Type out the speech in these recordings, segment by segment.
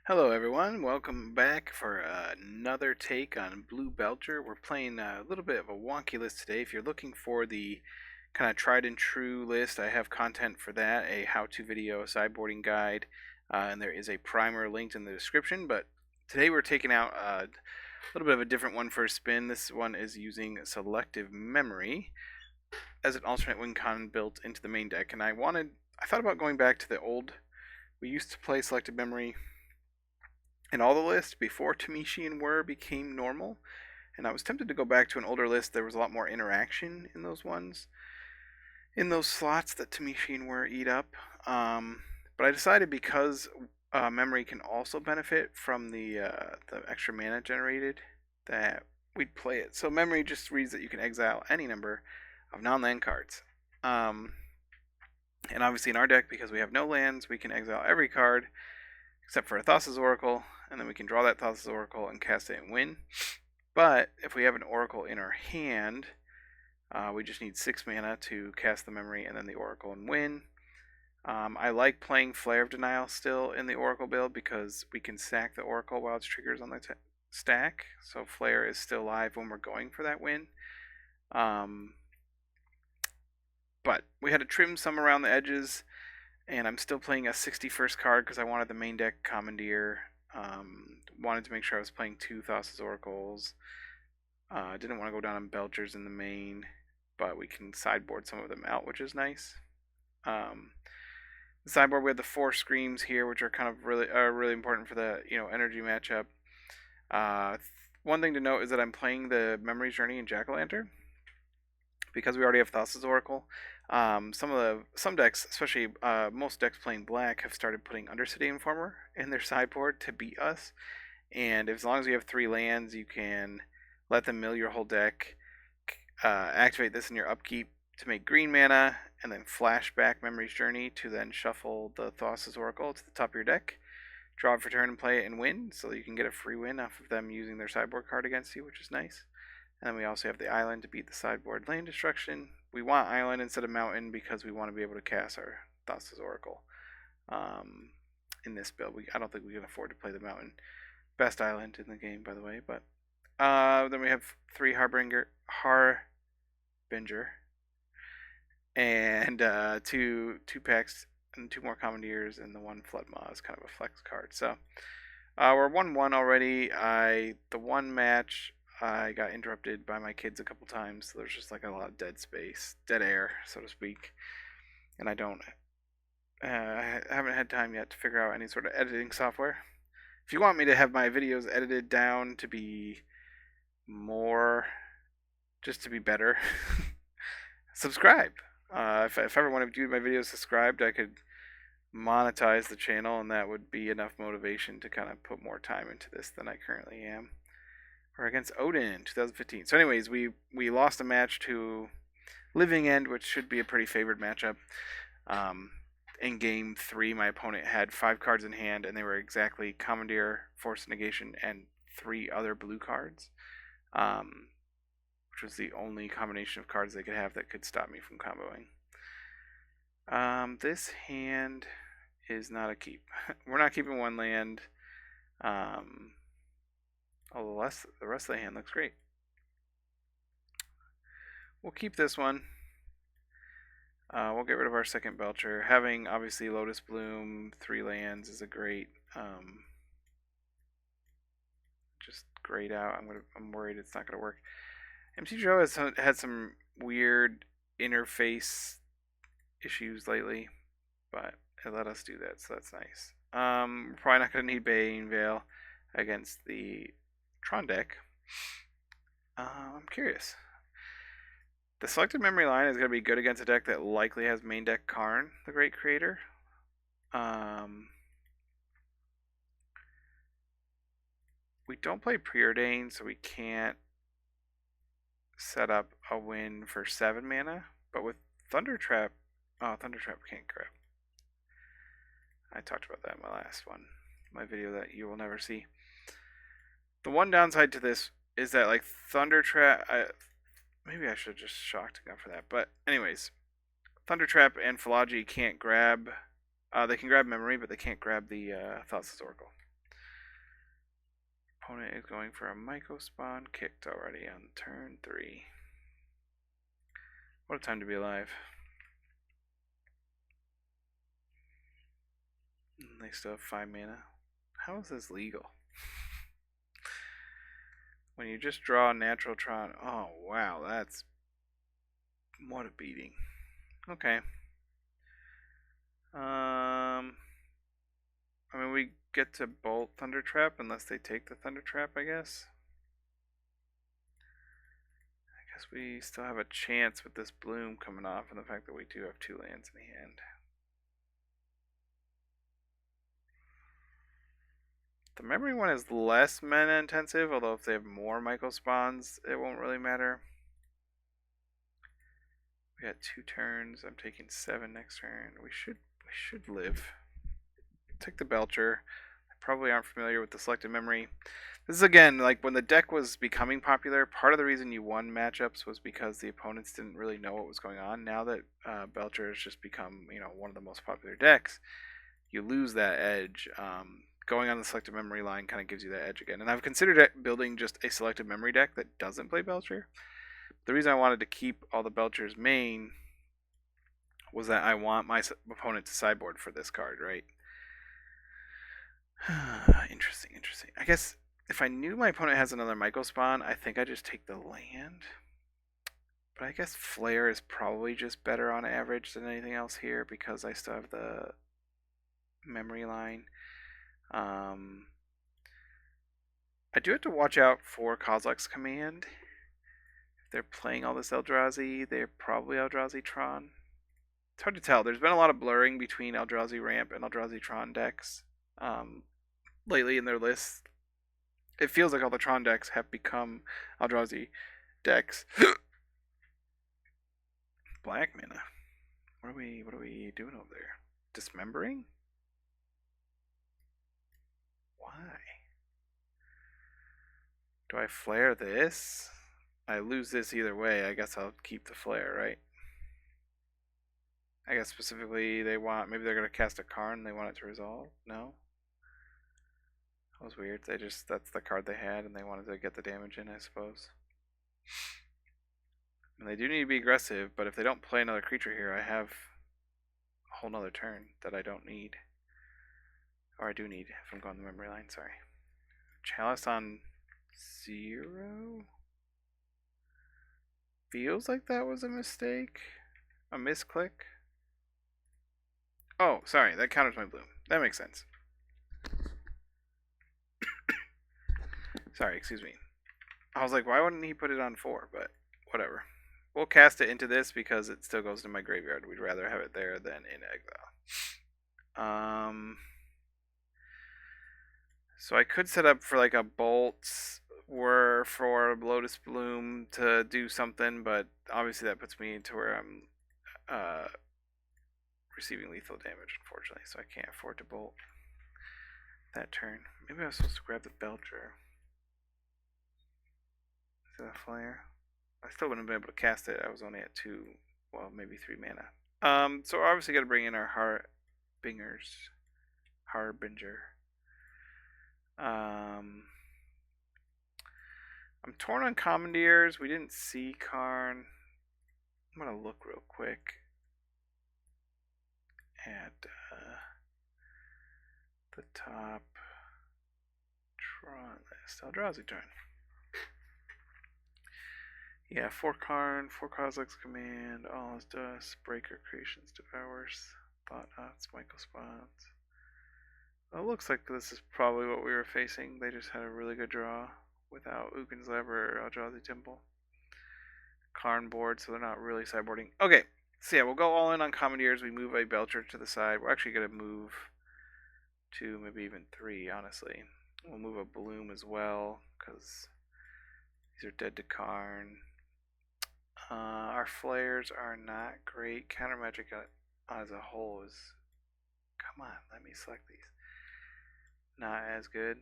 Hello everyone, welcome back for another take on Blue Belcher. We're playing a little bit of a wonky list today. If you're looking for the kind of tried and true list, I have content for that, a how-to video, a sideboarding guide, and there is a primer linked in the description. But today we're taking out a little bit of a different one for a spin. This one is using Selective Memory as an alternate win con built into the main deck, and I thought about going back to the old. We used to play Selective Memory in all the lists before Tamishi and Whir became normal, and I was tempted to go back to an older list. There was a lot more interaction in those ones, in those slots that Tamishi and Whir eat up. But I decided because memory can also benefit from the extra mana generated, that we'd play it. So memory just reads that you can exile any number of non-land cards. And obviously in our deck, because we have no lands, we can exile every card except for a Thassa's Oracle, and then we can draw that Thassa's Oracle and cast it and win. But if we have an Oracle in our hand, we just need 6 mana to cast the memory and then the Oracle and win. I like playing Flare of Denial still in the Oracle build because we can sack the Oracle while it's triggers on the stack, so Flare is still live when we're going for that win. But we had to trim some around the edges, and I'm still playing a 61st card because I wanted the main deck Commandeer. Wanted to make sure I was playing 2 Thassa's Oracles. Didn't want to go down on Belchers in the main, but we can sideboard some of them out, which is nice. The sideboard, we have the 4 Screams here, which are kind of really important for the energy matchup. One thing to note is that I'm playing the Memory Journey in Jack-o'-lantern because we already have Thassa's Oracle. Some decks, especially most decks playing black, have started putting Undercity Informer in their sideboard to beat us. And as long as you have 3 lands, you can let them mill your whole deck, activate this in your upkeep to make green mana, and then flash back Memory's Journey to then shuffle the Thassa's Oracle to the top of your deck, draw it for turn and play it and win, so you can get a free win off of them using their sideboard card against you, which is nice. And then we also have the island to beat the sideboard land destruction. We want island instead of mountain because we want to be able to cast our Thassa's Oracle. In this build, I don't think we can afford to play the mountain. Best island in the game, by the way. But then we have 3 Harbinger, and 2 packs and 2 more Commandeers, and the 1 Flood Maw is kind of a flex card. So we're 1-1 already. The one match I got interrupted by my kids a couple times, so there's just like a lot of dead space, dead air, so to speak. And I haven't had time yet to figure out any sort of editing software. If you want me to have my videos edited down to be just to be better, subscribe. If everyone of you my videos subscribed, I could monetize the channel, and that would be enough motivation to kind of put more time into this than I currently am. We're against Odin 2015. So anyways, we lost a match to Living End, which should be a pretty favored matchup. In game 3, my opponent had 5 cards in hand, and they were exactly Commandeer, Force Negation, and 3 other blue cards, which was the only combination of cards they could have that could stop me from comboing. This hand is not a keep. We're not keeping 1 land. Although the rest of the hand looks great. We'll keep this one. We'll get rid of our second Belcher. Having, obviously, Lotus Bloom, 3 lands is a great, just grayed out. I'm worried it's not going to work. MTG has had some weird interface issues lately, but it let us do that, so that's nice. We're probably not going to need Bane Veil against the Tron deck. I'm curious. The Selective Memory line is going to be good against a deck that likely has main deck Karn, the Great Creator. We don't play Preordain, so we can't set up a win for 7 mana. But with Thunder Trap, Thunder Trap can't grab. I talked about that in my last one, my video that you will never see. The one downside to this is that, like, Thunder Trap, maybe I should have just shocked and gone for that. But anyways, Thunder Trap and Philology can't grab. They can grab Memory, but they can't grab the Thassa's Oracle. Opponent is going for a Myco Spawn, kicked already on turn 3. What a time to be alive. And they still have 5 mana. How is this legal? When you just draw a natural Tron. Oh, wow, that's... What a beating. Okay. I mean, we get to bolt Thunder Trap unless they take the Thunder Trap, I guess. I guess we still have a chance with this Bloom coming off and the fact that we do have 2 lands in the hand. The memory one is less mana intensive, although if they have more Myco Spawns, it won't really matter. We got 2 turns. I'm taking 7 next turn. We should live. Take the Belcher. I probably aren't familiar with the selected memory. This is again like when the deck was becoming popular. Part of the reason you won matchups was because the opponents didn't really know what was going on. Now that Belcher has just become one of the most popular decks, you lose that edge. Going on the selective memory line kind of gives you that edge again. And I've considered building just a selective memory deck that doesn't play Belcher. The reason I wanted to keep all the Belchers main was that I want my opponent to sideboard for this card, right? Interesting. I guess if I knew my opponent has another Myco Spawn, I think I just take the land. But I guess Flare is probably just better on average than anything else here because I still have the memory line. I do have to watch out for Kozilek's Command. If they're playing all this Eldrazi, they're probably Eldrazi Tron. It's hard to tell. There's been a lot of blurring between Eldrazi Ramp and Eldrazi Tron decks lately in their lists. It feels like all the Tron decks have become Eldrazi decks. Black mana. What are we doing over there? Dismembering? Why? Do I flare this? I lose this either way. I guess I'll keep the flare, right? I guess specifically maybe they're gonna cast a Karn, they want it to resolve? No? That was weird. That's the card they had and they wanted to get the damage in, I suppose. And they do need to be aggressive, but if they don't play another creature here, I have a whole nother turn that I don't need. Or I do need if I'm going the memory line, sorry. Chalice on 0? Feels like that was a mistake. A misclick. Oh, sorry, that counters my Bloom. That makes sense. Sorry, excuse me. I was like, why wouldn't he put it on 4? But whatever. We'll cast it into this because it still goes to my graveyard. We'd rather have it there than in exile. So I could set up for like a bolt or for Lotus Bloom to do something, but obviously that puts me into where I'm receiving lethal damage, unfortunately, so I can't afford to bolt that turn. Maybe I was supposed to grab the Belcher. Is that a flare? I still wouldn't have been able to cast it. I was only at 2, well, maybe 3 mana. So we're obviously got to bring in our Harbinger. I'm torn on Commandeers. We didn't see Karn. I'm gonna look real quick at the top Tron list. Eldrazi turn. Yeah, 4 Karn, 4 Kozilek's Command, All Is Dust, Breaker Creations, Devours, Thought-Knots, Myco Spawns. Well, it looks like this is probably what we were facing. They just had a really good draw without Ugin's Lever or Eldrazi Temple. Karn board, so they're not really sideboarding. Okay, so yeah, we'll go all in on Commandeers. We move a Belcher to the side. We're actually going to move to maybe even 3, honestly. We'll move a Bloom as well, because these are dead to Karn. Our flares are not great. Counter magic as a whole is... Come on, let me select these. Not as good.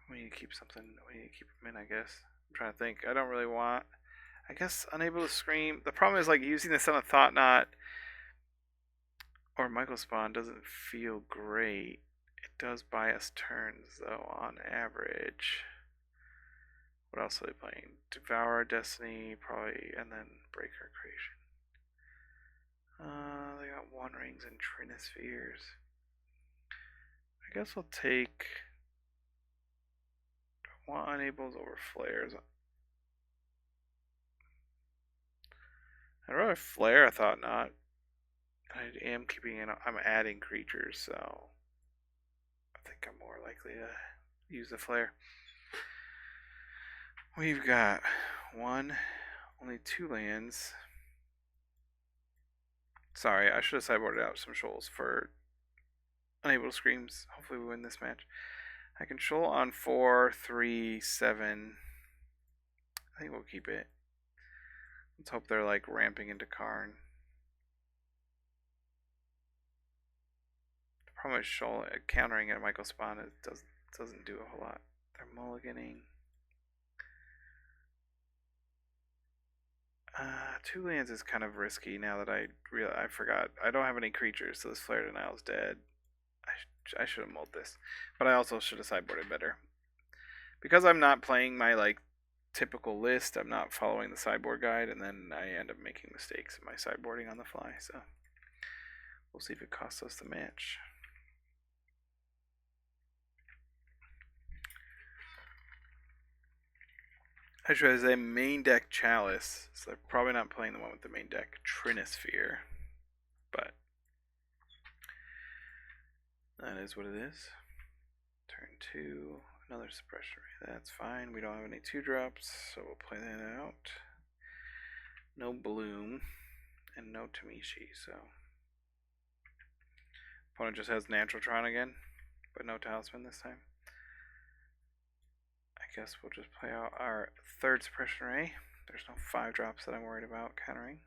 We need to keep something. We need to keep them in, I guess. I'm trying to think. I don't really want... I guess unable to scream. The problem is like using this on a Thought Knot or Michael Spawn doesn't feel great. It does buy us turns though on average. What else are they playing? Devour Destiny, probably, and then Breaker Creation. They got One Rings and Trinispheres. I guess I'll take. I want Unables over Flares. I'd rather Flare, I thought not. I am keeping in, I'm adding creatures, so I think I'm more likely to use the Flare. We've got only 2 lands. Sorry, I should have sideboarded out some shoals for Unable to Screams. Hopefully we win this match. I can shoal on 4, 3, 7. I think we'll keep it. Let's hope they're like ramping into Karn. The problem is shoal countering at Michael Spawn doesn't do a whole lot. They're mulliganing. 2 lands is kind of risky now that I forgot. I don't have any creatures, so this Flare Denial is dead. I should have mulled this, but I also should have sideboarded better. Because I'm not playing my like typical list, I'm not following the sideboard guide, and then I end up making mistakes in my sideboarding on the fly. So we'll see if it costs us the match. I should say main deck Chalice, so they're probably not playing the one with the main deck Trinisphere, but that is what it is. Turn 2, another suppression ray. That's fine. We don't have any 2-drops, so we'll play that out. No Bloom and no Tamishi, so opponent just has Natural Tron again, but no Talisman this time. I guess we'll just play out our 3rd suppression ray. There's no 5-drops that I'm worried about countering.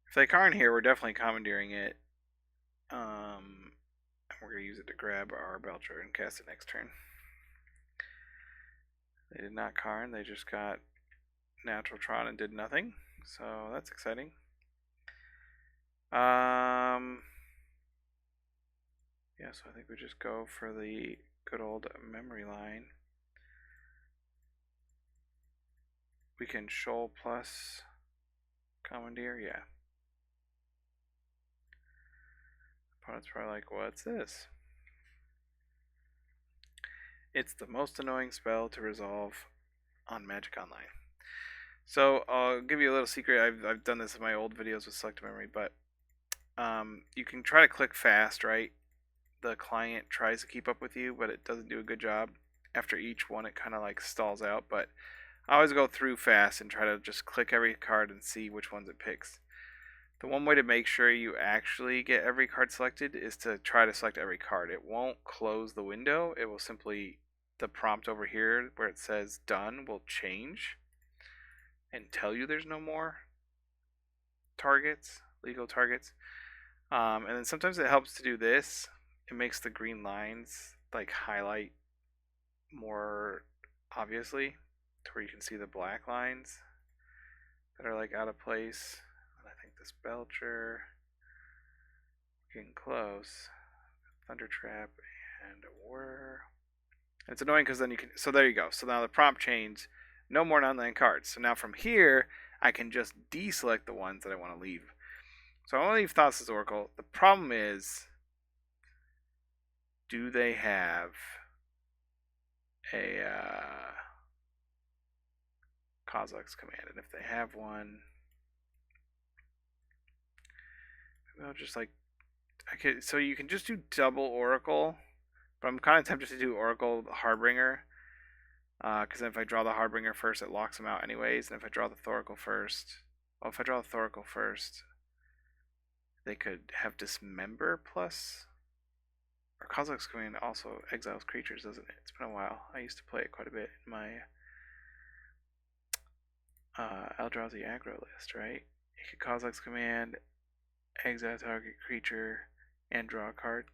If they Karn here, we're definitely commandeering it. And we're going to use it to grab our Belcher and cast it next turn. They did not Karn, they just got Natural Tron and did nothing. So that's exciting. Yeah, so I think we just go for the good old memory line. We can shoal plus commandeer, yeah. Opponent's probably like, what's this? It's the most annoying spell to resolve on Magic Online. So I'll give you a little secret. I've done this in my old videos with Selective Memory, but you can try to click fast, right? The client tries to keep up with you, but it doesn't do a good job. After each one, it kind of like stalls out, but I always go through fast and try to just click every card and see which ones it picks. The one way to make sure you actually get every card selected is to try to select every card. It won't close the window. It will simply, the prompt over here where it says done will change and tell you there's no more targets, legal targets. And then sometimes it helps to do this. It makes the green lines like highlight more obviously to where you can see the black lines that are like out of place. And I think this Belcher, getting close. Thunder Trap and a Whir. It's annoying because then you can, so there you go. So now the prompt changed, no more non-land cards. So now from here, I can just deselect the ones that I want to leave. So I want to leave Thassa's Oracle. The problem is, do they have a Kozilek's Command? And if they have one, maybe I'll just like, so you can just do double Oracle, but I'm kind of tempted to do Oracle Harbinger, because if I draw the Harbinger first, it locks them out anyways, and if I draw the Thoracle first, well, if I draw the Thoracle first, they could have Dismember plus, or Kozilek's Command also exiles creatures, doesn't it? It's been a while. I used to play it quite a bit in my Eldrazi aggro list, right? You could Kozilek's Command, exile target creature, and draw a card.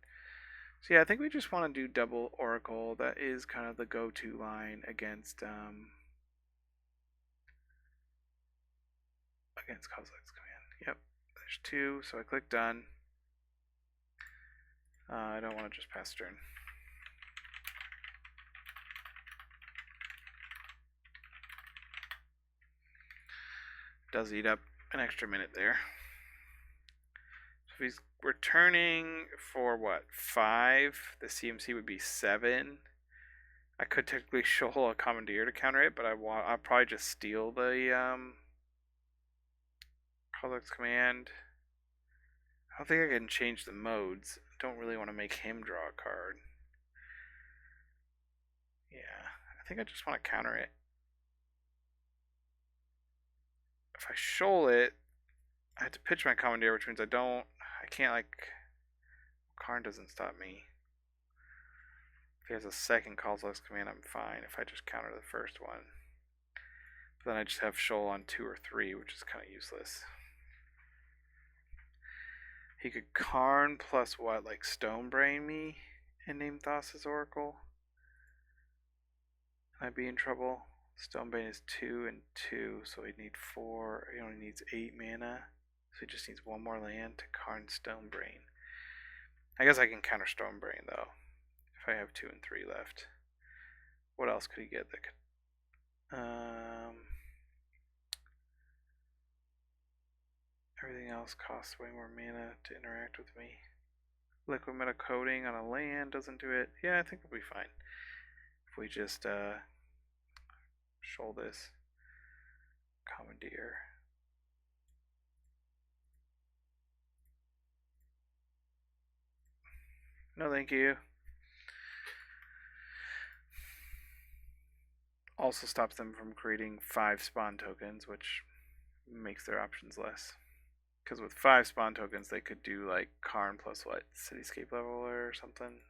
So yeah, I think we just want to do double Oracle. That is kind of the go-to line against Kozilek's Command. Yep, There's 2, so I click done. I don't want to just pass turn. Does eat up an extra minute there. So if he's returning for what, 5, the CMC would be 7. I could technically show a Commandeer to counter it, but I'll probably just steal the Color's Command. I don't think I can change the modes. I don't really want to make him draw a card. Yeah, I think I just want to counter it. If I shoal it, I have to pitch my Commandeer, which means I can't, like, Karn doesn't stop me. If he has a second Causeless Command, I'm fine if I just counter the first one. But then I just have shoal on 2 or 3, which is kind of useless. He could Karn plus what, like Stonebrain me and name Thassa's Oracle? I'd be in trouble. Stonebrain is 2 and 2, so he'd need 4. He only needs 8 mana. So he just needs 1 more land to Karn Stonebrain. I guess I can counter Stonebrain though, if I have 2 and 3 left. What else could he get that could... Everything else costs way more mana to interact with me. Liquid Metal Coating on a land doesn't do it. Yeah, I think we'll be fine. If we just shoal this Commandeer. No, thank you. Also stops them from creating 5 spawn tokens, which makes their options less. Because with 5 spawn tokens, they could do like Karn plus what? Cityscape Leveler or something.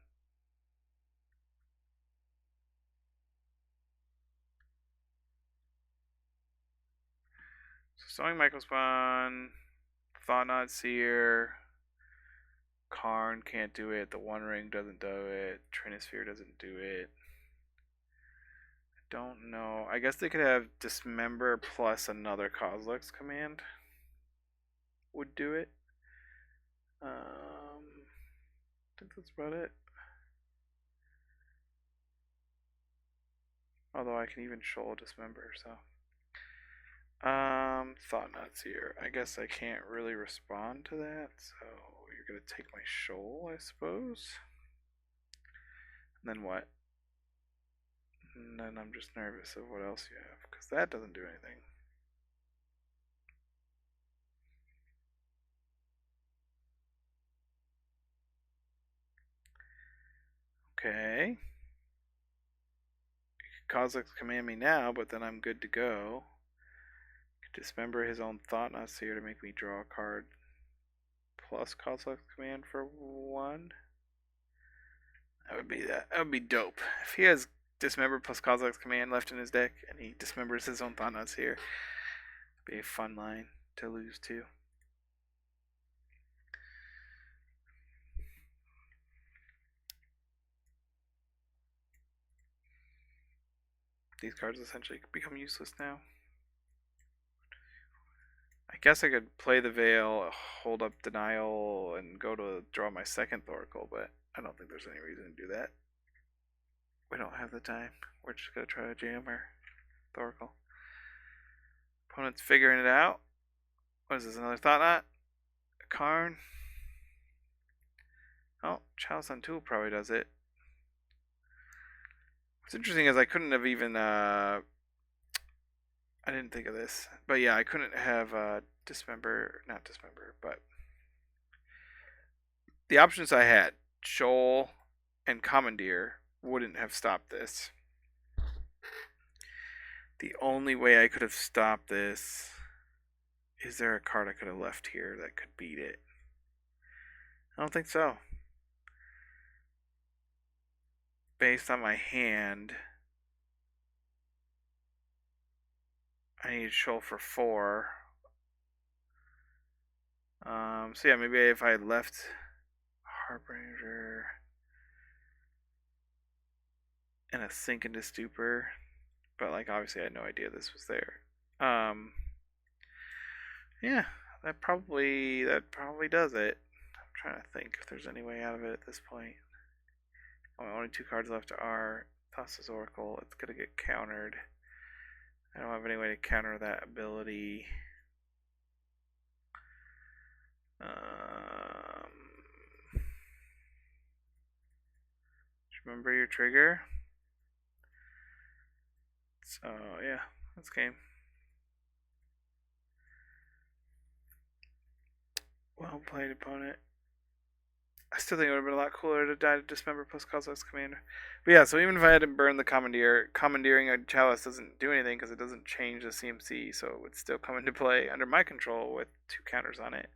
So Sowing Microspawn, Thought-Knot Seer, Karn can't do it, the One Ring doesn't do it, Trinisphere doesn't do it. I don't know. I guess they could have Dismember plus another Kozilek's command would do it. I think that's about it. Although I can even shoal Dismember, so. Thought-Knot Seer. I guess I can't really respond to that, so you're gonna take my shoal, I suppose. And then what? And then I'm just nervous of what else you have, because that doesn't do anything. Okay. Kozilek's command me now, but then I'm good to go. Dismember his own Thought-Knot Seer to make me draw a card plus Kozilek's command for 1. That would be dope. If he has Dismember plus Kozilek's command left in his deck and he dismembers his own Thought-Knot Seer, it'd be a fun line to lose to. These cards essentially become useless now. I guess I could play the Veil, hold up Denial, and go to draw my second Thoracle, but I don't think there's any reason to do that. We don't have the time. We're just going to try to jam our Thoracle. Opponent's figuring it out. What is this, another Thought-Knot? Karn? Oh, Chalice on Tool probably does it. What's interesting is I couldn't have even... I didn't think of this. But yeah, I couldn't have not Dismember, but... The options I had, Shoal and Commandeer, wouldn't have stopped this. The only way I could have stopped this... Is there a card I could have left here that could beat it? I don't think so. Based on my hand, I need Shoal for 4. So yeah, maybe if I had left Harbinger and a Sink into Stupor, but like obviously I had no idea this was there. Yeah, that probably does it. I'm trying to think if there's any way out of it at this point. Oh, only 2 cards left are Thassa's Oracle. It's gonna get countered. I don't have any way to counter that ability. Remember your trigger. So yeah, that's game. Well played, opponent. I still think it would have been a lot cooler to die to Dismember plus Kozilek's Commander. But yeah, so even if I hadn't burned the Commandeer, commandeering a Chalice doesn't do anything because it doesn't change the CMC, so it would still come into play under my control with 2 counters on it.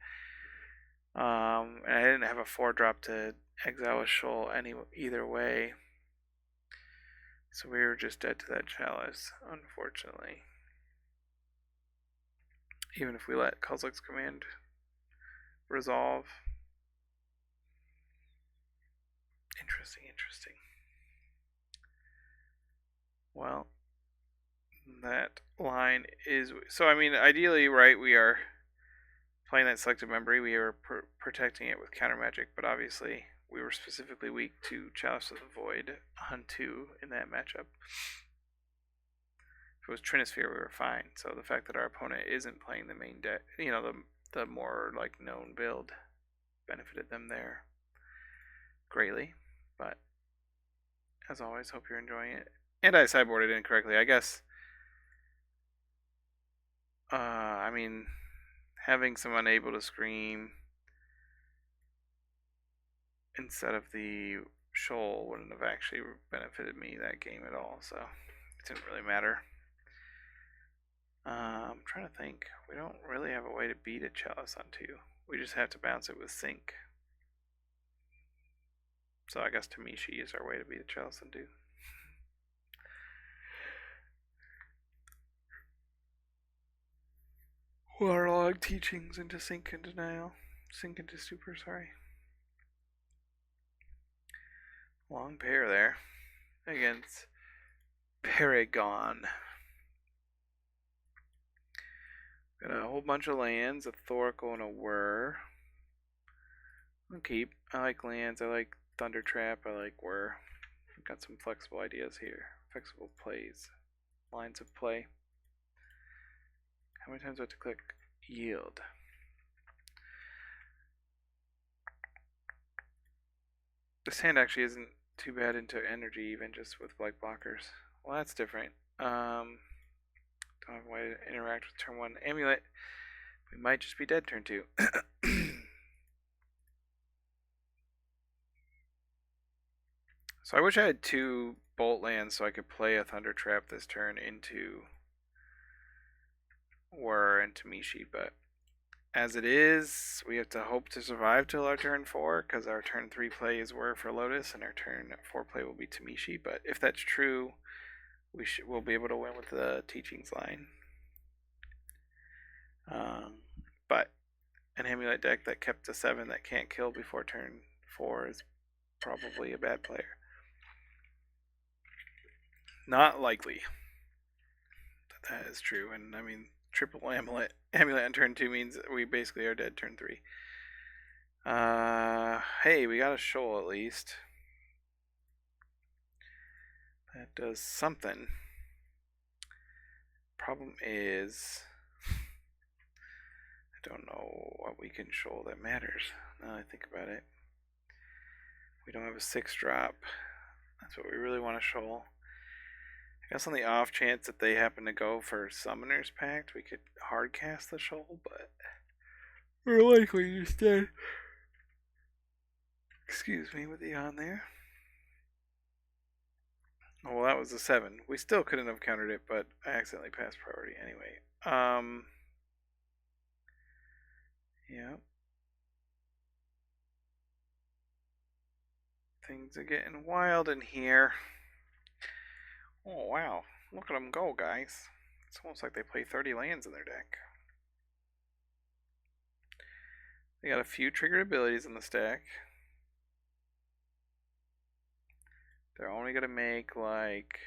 And I didn't have a 4-drop to exile a Shoal either way. So we were just dead to that Chalice, unfortunately. Even if we let Kozilek's Command resolve. Interesting. Well, that line is... So, I mean, ideally, right, we are playing that Selective Memory. We are protecting it with counter magic, but obviously we were specifically weak to Chalice of the Void on 2 in that matchup. If it was Trinisphere, we were fine. So the fact that our opponent isn't playing the main deck, you know, the more like known build, benefited them there greatly. But as always, hope you're enjoying it. And I sideboarded incorrectly, I guess. I mean, having someone able to scream instead of the Shoal wouldn't have actually benefited me that game at all, so it didn't really matter. I'm trying to think. We don't really have a way to beat a Chalice on 2. We just have to bounce it with Sync. So I guess Tamishi is our way to beat a Chalice on 2. Waterlog Teachings into Sync and Denial. Sync into Super, sorry. Long pair there against Paragon. Got a whole bunch of lands, a Thoracle and a Whir. I'll keep. I like lands, I like Thunder Trap, I like Whir. We've got some flexible ideas here. Flexible plays. Lines of play. How many times do I have to click Yield? This hand actually isn't too bad into energy, even just with black blockers. Well, that's different. Don't have a way to interact with turn 1 Amulet. We might just be dead turn 2. So I wish I had 2 Bolt lands so I could play a Thunder Trap this turn into Whir and Tamishi, but as it is, we have to hope to survive till our turn 4, because our turn 3 play is Whir for Lotus, and our turn 4 play will be Tamishi. But if that's true, we'll be able to win with the Teachings line. But an Amulet deck that kept a 7 that can't kill before turn 4 is probably a bad player. Not likely that is true, and I mean, triple Amulet on turn 2 means we basically are dead turn 3. Hey, we got a Shoal at least. That does something. Problem is, I don't know what we can Shoal that matters now that I think about it. We don't have a 6-drop. That's what we really want to Shoal. I guess on the off chance that they happen to go for Summoner's Pact, we could hard cast the Shoal, but we're likely just dead. Excuse me with the on there. Oh, well, that was a 7. We still couldn't have countered it, but I accidentally passed priority anyway. Yeah. Things are getting wild in here. Oh, wow. Look at them go, guys. It's almost like they play 30 lands in their deck. They got a few triggered abilities in the stack. They're only going to make like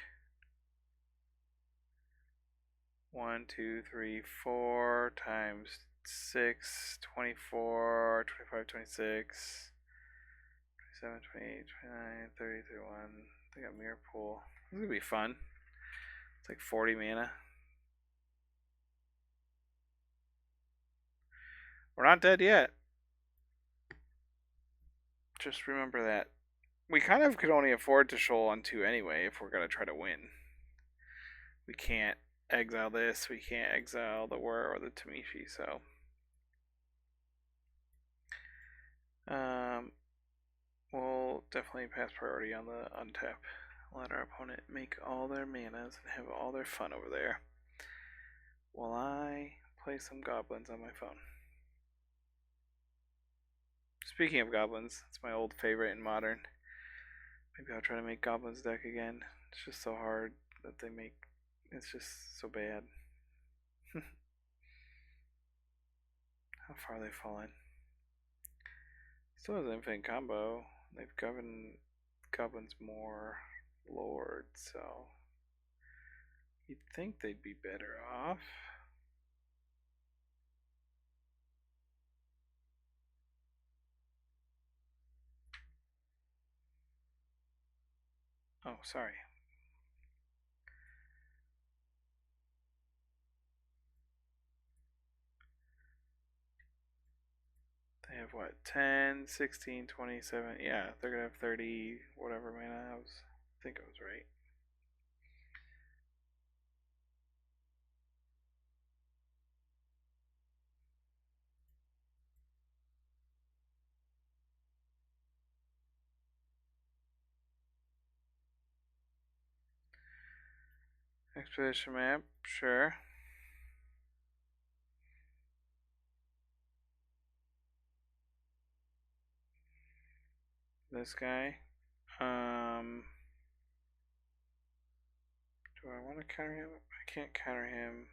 1, 2, 3, 4 times 26, 24, 25, 26, 27, 28, 29, 30, 31. They got Mirror Pool. This is gonna be fun. It's like 40 mana. We're not dead yet. Just remember that. We kind of could only afford to shoal on 2 anyway if we're gonna try to win. We can't exile this, we can't exile the Whir or the Tamishi, so we'll definitely pass priority on the untap. Let our opponent make all their manas and have all their fun over there while I play some goblins on my phone. Speaking of goblins, it's my old favorite in Modern. Maybe I'll try to make goblins deck again. It's just so hard that they make. It's just so bad. How far they've fallen. Still has an infinite combo. They've given goblins more lords, so you'd think they'd be better off. Oh, sorry. They have what? 10, 16, 27. Yeah, they're going to have 30 whatever mana. I think I was right. Expedition map, sure. This guy. Do I want to counter him? I can't counter him.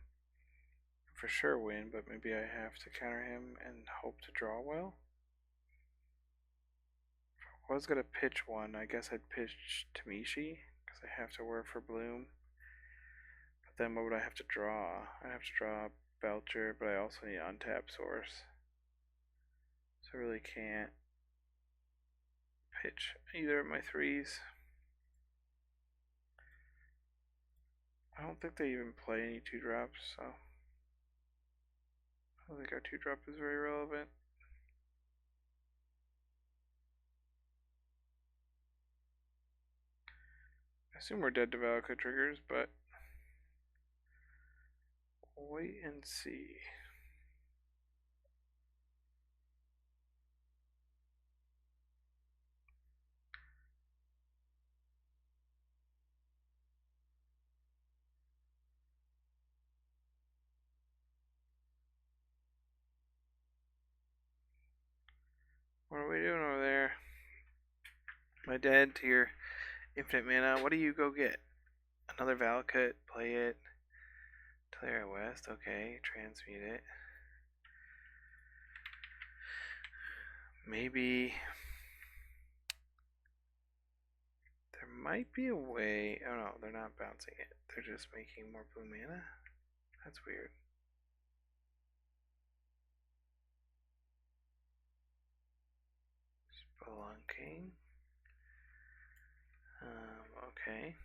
For sure win, but maybe I have to counter him and hope to draw well. If I was gonna pitch one, I guess I'd pitch Tamishi because I have to work for Bloom. But then what would I have to draw? I have to draw Belcher, but I also need untap source. So I really can't pitch either of my 3s. I don't think they even play any 2-drops, so I don't think our 2-drop is very relevant. I assume we're dead to Valakut triggers, but we'll wait and see. What are we doing over there? My dead to your infinite mana. What do you go get? Another Valakut, play it. Clear West, okay, transmute it. Maybe there might be a way. Oh no, they're not bouncing it. They're just making more blue mana. That's weird. Spelunking. Okay.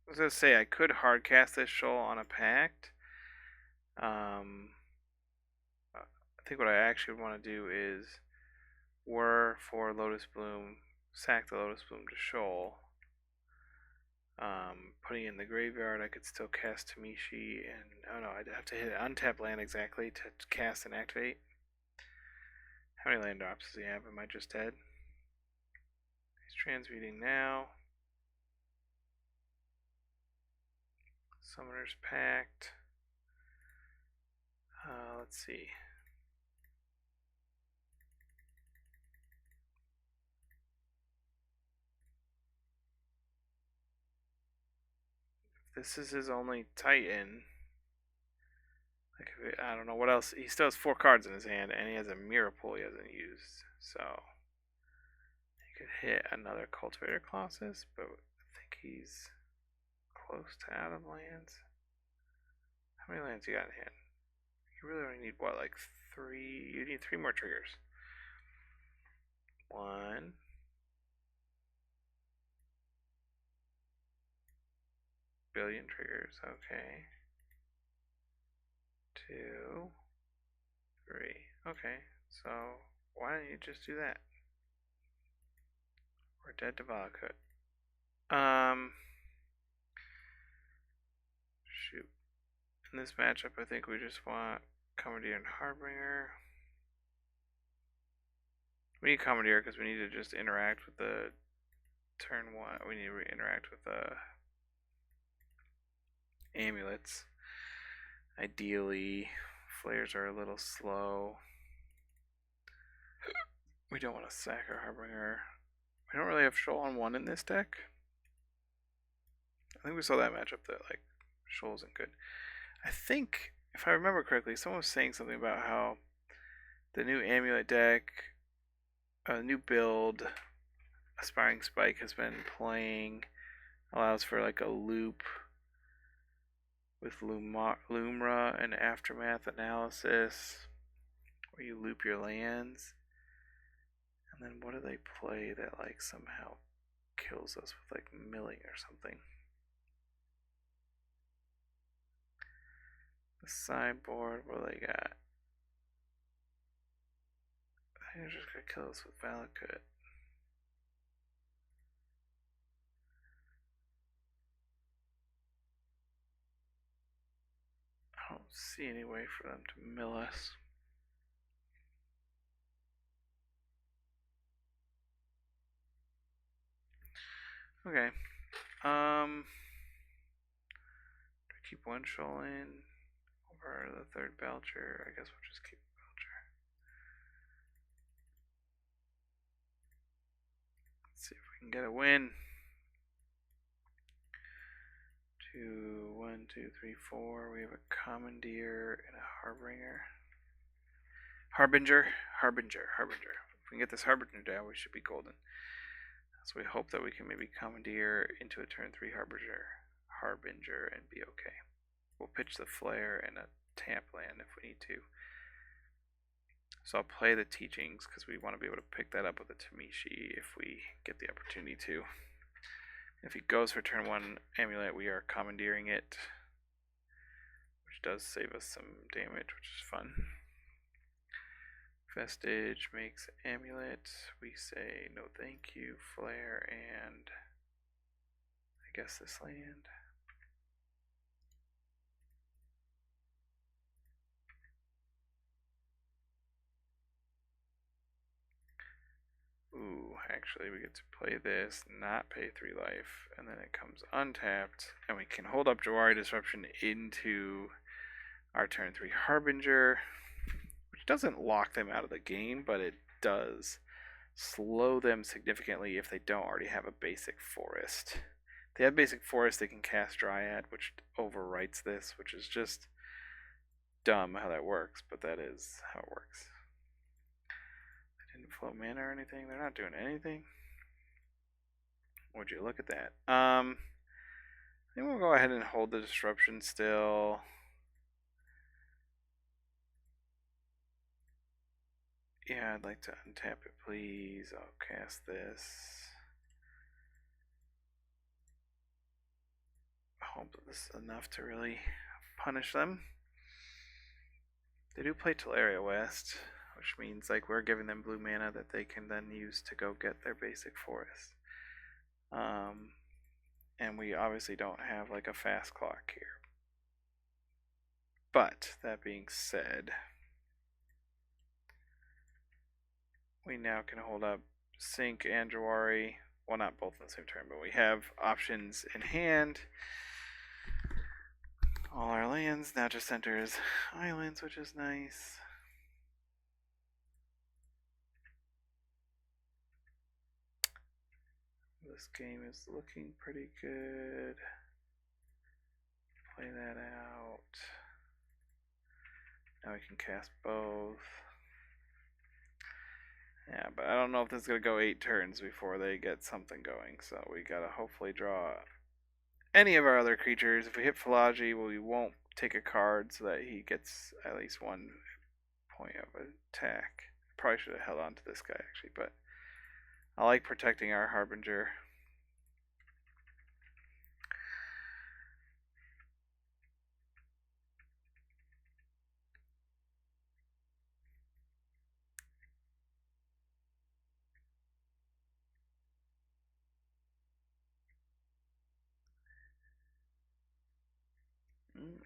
I was gonna say I could hardcast this shoal on a pact. I think what I actually want to do is whir for Lotus Bloom, sack the Lotus Bloom to shoal. Putting it in the graveyard, I could still cast Tamishi, and oh no, I'd have to hit untap land exactly to cast and activate. How many land drops does he have? Am I just dead? He's transmuting now. Summoner's Pact. Let's see. This is his only Titan. Like, I don't know what else. He still has 4 cards in his hand, and he has a Mirror Pool he hasn't used. So he could hit another Cultivator Colossus, but I think he's close to out of lands. How many lands you got in hand? You really only need what, like 3. You need 3 more triggers. 1. Billion triggers. Okay. 2. 3. Okay. So why don't you just do that? We're dead to Valakut. Shoot. In this matchup, I think we just want Commandeer and Harbinger. We need Commandeer because we need to just interact with the turn 1. We need to interact with the amulets. Ideally, flares are a little slow. We don't want to sack our Harbinger. We don't really have Shoal on 1 in this deck. I think we saw that matchup that like Shoal isn't good. I think, if I remember correctly, someone was saying something about how the new Amulet deck, new build, Aspiring Spike has been playing, allows for like a loop with Lumra and Aftermath Analysis, where you loop your lands. And then what do they play that like somehow kills us with like milling or something? The sideboard, what do they got? I think they're just gonna kill us with Valakut. I don't see any way for them to mill us. Okay. Keep one Shoal in over the 3rd Belcher. I guess we'll just keep Belcher. Let's see if we can get a win. 2, 1, 2, 3, 4. We have a Commandeer and a Harbinger. Harbinger. If we can get this Harbinger down, we should be golden. So we hope that we can maybe Commandeer into a turn 3 Harbinger and be okay. We'll pitch the Flare and a Tamp land if we need to. So I'll play the Teachings because we want to be able to pick that up with a Tamishi if we get the opportunity to. If he goes for turn 1 Amulet, we are Commandeering it, which does save us some damage, which is fun. Vestige makes Amulet. We say no thank you, Flare, and I guess this land. Ooh, actually we get to play this, not pay 3 life, and then it comes untapped, and we can hold up Jawari Disruption into our turn 3 Harbinger, which doesn't lock them out of the game, but it does slow them significantly if they don't already have a basic forest. If they have basic forest, they can cast Dryad, which overwrites this, which is just dumb how that works, but that is how it works. They didn't flow mana or anything. They're not doing anything. Would you look at that? I think we'll go ahead and hold the disruption still. Yeah, I'd like to untap it, please. I'll cast this. I hope that this is enough to really punish them. They do play Teleria West, which means like we're giving them blue mana that they can then use to go get their basic forest. And we obviously don't have like a fast clock here. But that being said, we now can hold up Sync and Jawari. Well, not both in the same turn, but we have options in hand. All our lands now just enters islands, which is nice. This game is looking pretty good. Play that out. Now we can cast both. Yeah, but I don't know if this is going to go 8 turns before they get something going, so we gotta hopefully draw any of our other creatures. If we hit Philology, we won't take a card so that he gets at least 1 point of attack. Probably should have held on to this guy actually, but I like protecting our Harbinger.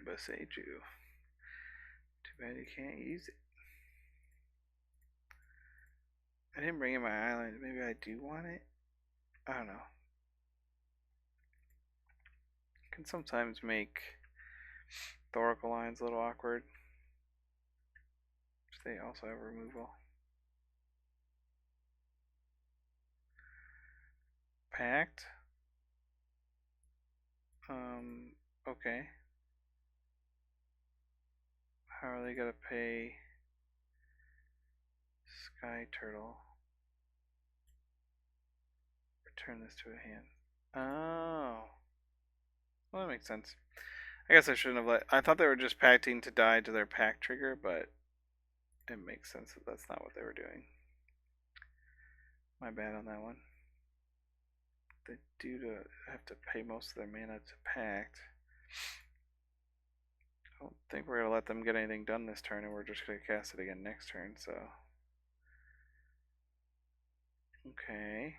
Beseiju. Too bad you can't use it. I didn't bring in my island. Maybe I do want it? I don't know. Can sometimes make the Oracle lines a little awkward. They also have removal. Pact. Okay. How are they gonna pay Sky Turtle? Return this to a hand. Oh. Well, that makes sense. I guess I shouldn't have let. I thought they were just pacting to die to their pact trigger, but it makes sense that that's not what they were doing. My bad on that one. They do have to pay most of their mana to pact. I don't think we're gonna let them get anything done this turn, and we're just gonna cast it again next turn. So, okay.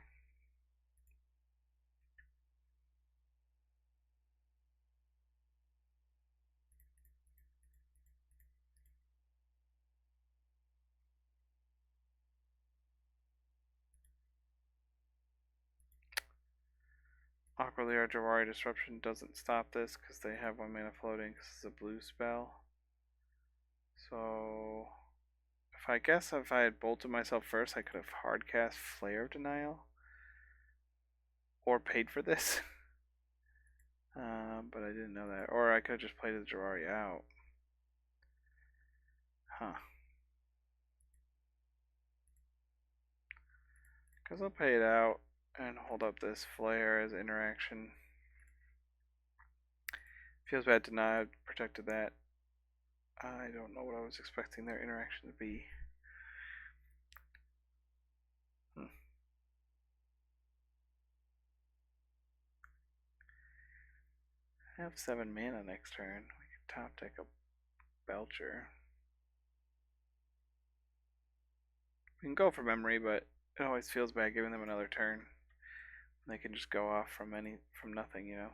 Awkwardly, our Jawari Disruption doesn't stop this because they have 1 mana floating because it's a blue spell. So, if I had bolted myself first, I could have hard cast Flare of Denial. Or paid for this. But I didn't know that. Or I could have just played the Jawari out. Huh. Because I'll pay it out and hold up this Flare as interaction. Feels bad to not have protected that. I don't know what I was expecting their interaction to be. I have 7 mana next turn. We can top deck a Belcher. We can go for memory, but it always feels bad giving them another turn. They can just go off from nothing, you know.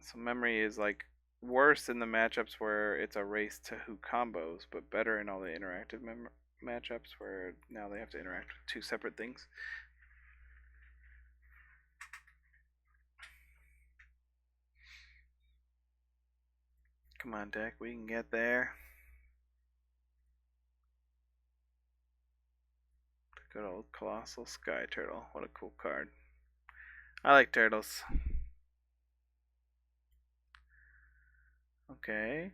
So memory is like worse in the matchups where it's a race to who combos, but better in all the interactive matchups where now they have to interact with 2 separate things. Come on, deck, we can get there. The good old Colossal Sky Turtle. What a cool card. I like turtles. Okay.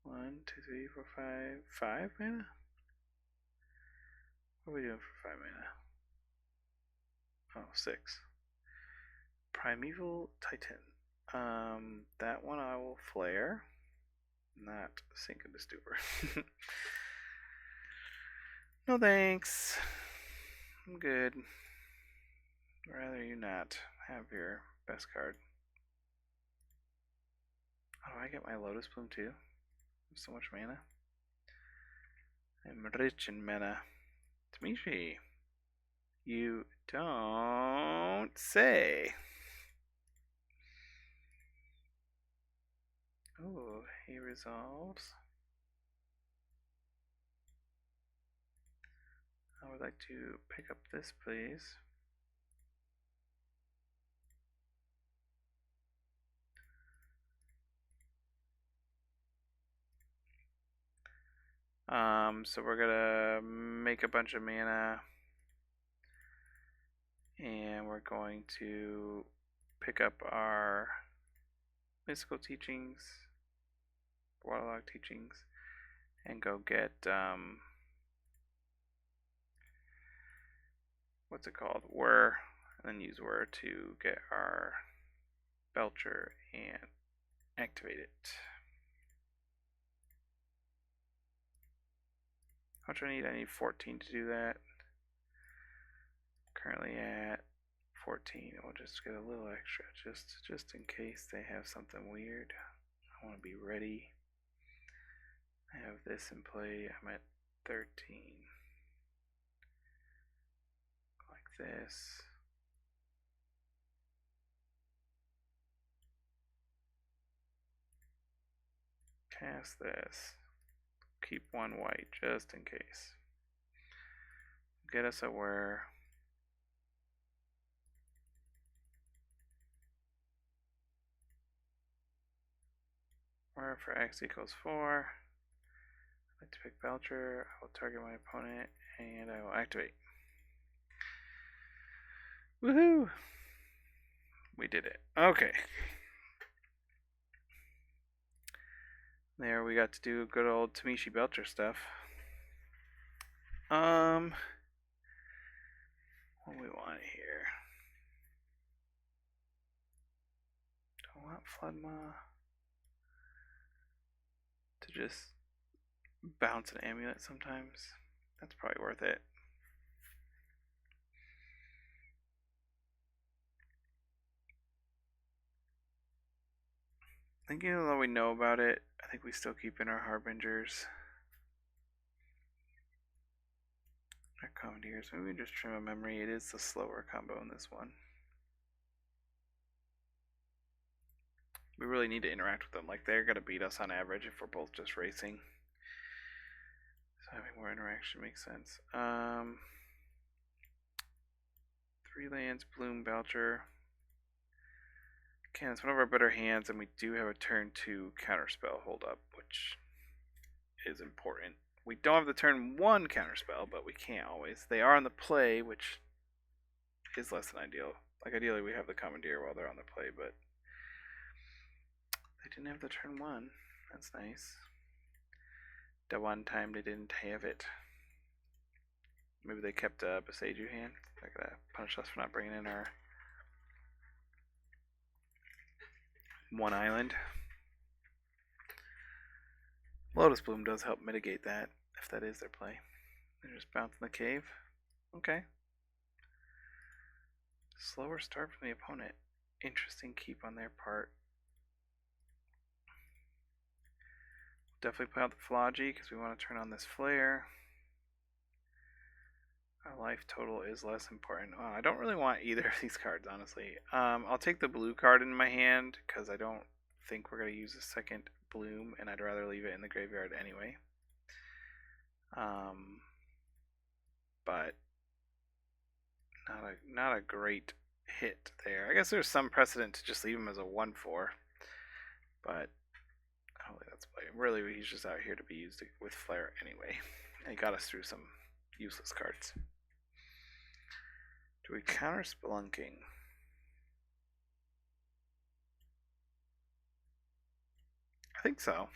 1, 2, 3, 4, 5. 5 mana? What are we doing for 5 mana? Oh, 6. Primeval Titan. That one I will flare. Not sink into stupor. No thanks. I'm good. Rather you not have your best card. Oh, do I get my Lotus Plume too? I have so much mana. I'm rich in mana. Dimitri, you don't say. Oh, he resolves. I would like to pick up this, please. So we're gonna make a bunch of mana, and we're going to pick up our mystical teachings, waterlog teachings, and go get what's it called? Whir, and then use Whir to get our Belcher and activate it. How much do I need? I need 14 to do that. Currently at 14. We'll just get a little extra just in case they have something weird. I want to be ready. I have this in play. I'm at 13. Like this. Cast this. Keep one white just in case. Get us a where. Where for x equals 4. I'd like to pick Belcher. I will target my opponent and I will activate. Woohoo! We did it. Okay. There we got to do good old Tamishi Belcher stuff. What do we want here? Don't want Floodmaw to just bounce an Amulet sometimes. That's probably worth it. I think even though we know about it, I think we still keep in our Harbingers. Our Commandeers. Maybe we just trim a memory. It is the slower combo in this one. We really need to interact with them. Like, they're going to beat us on average if we're both just racing. So having more interaction makes sense. 3 lands, Bloom, Belcher. Again, it's one of our better hands, and we do have a turn 2 counterspell hold up, which is important. We don't have the turn 1 counterspell, but we can't always. They are on the play, which is less than ideal. Like, ideally we have the Commandeer while they're on the play, but they didn't have the turn 1. That's nice. The one time they didn't have it. Maybe they kept a Beseiju hand. They're gonna punish us for not bringing in our 1 island. Lotus Bloom does help mitigate that, if that is their play. They're just bouncing the cave. Okay. Slower start from the opponent. Interesting keep on their part. Definitely play out the Flogy because we want to turn on this flare. Our life total is less important. Oh, I don't really want either of these cards, honestly. I'll take the blue card in my hand because I don't think we're going to use a second Bloom, and I'd rather leave it in the graveyard anyway. But not a great hit there. I guess there's some precedent to just leave him as a 1/4, but I don't think that's play. Really, he's just out here to be used with Flare anyway. And he got us through some useless cards. Do we counter Spelunking? I think so.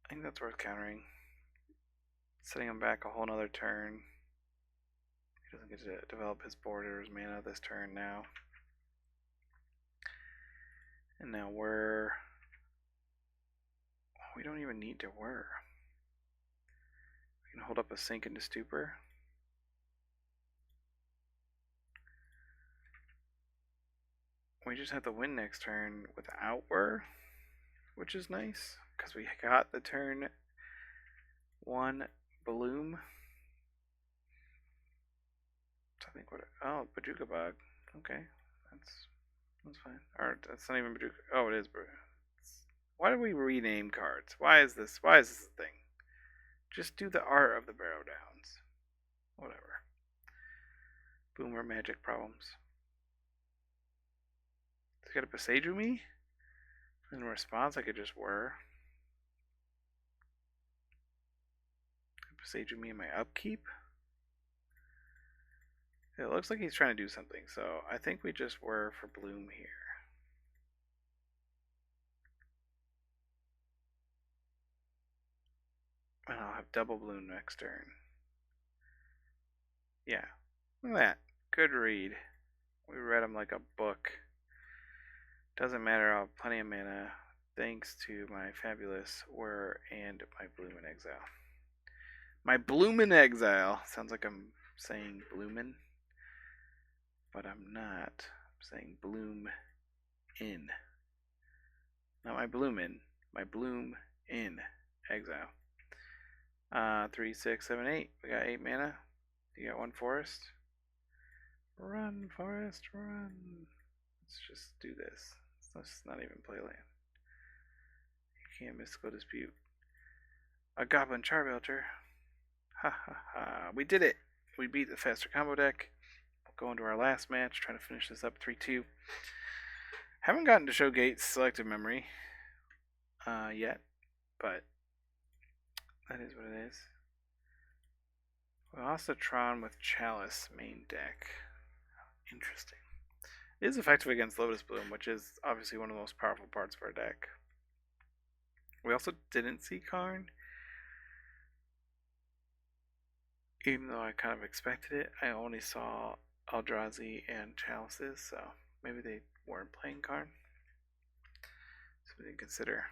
I think that's worth countering. Setting him back a whole nother turn. He doesn't get to develop his board or his mana this turn now. And now we don't even need to whir. We can hold up a Sink into Stupor. We just have to win next turn without whir, which is nice because we got the turn 1 Bloom. So I think Bojuka Bug. Okay, that's fine. Or that's not even Bojuka. Oh, it is. Why do we rename cards? Why is this a thing? Just do the art of the Barrow Downs. Whatever. Boomer magic problems. He's got to Beseiju me? In response, I could just whir. Beseiju me in my upkeep? It looks like he's trying to do something, so I think we just whir for Bloom here. And I'll have double Bloom next turn. Yeah, look at that. Good read. We read him like a book. Doesn't matter, I'll have plenty of mana. thanks to my fabulous Whir and my Bloomin' Exile. My Bloomin' Exile! Sounds like I'm saying Bloomin', but I'm not. I'm saying Bloom in. Not my Bloomin', my Bloom in Exile. 3, 6, 7, 8. We got 8 mana. You got 1 forest. Run, forest, run. Let's just do this. Let's not even play land. You can't mystical dispute. A goblin Charbelcher. Ha ha ha. We did it. We beat the faster combo deck. We'll go into our last match, trying to finish this up 3-2. Haven't gotten to Showgate Selective Memory yet, but that is what it is. We lost a Tron with Chalice main deck. Interesting. It is effective against Lotus Bloom, which is obviously one of the most powerful parts of our deck. We also didn't see Karn, even though I kind of expected it. I only saw Eldrazi and Chalices, so maybe they weren't playing Karn. Something to consider.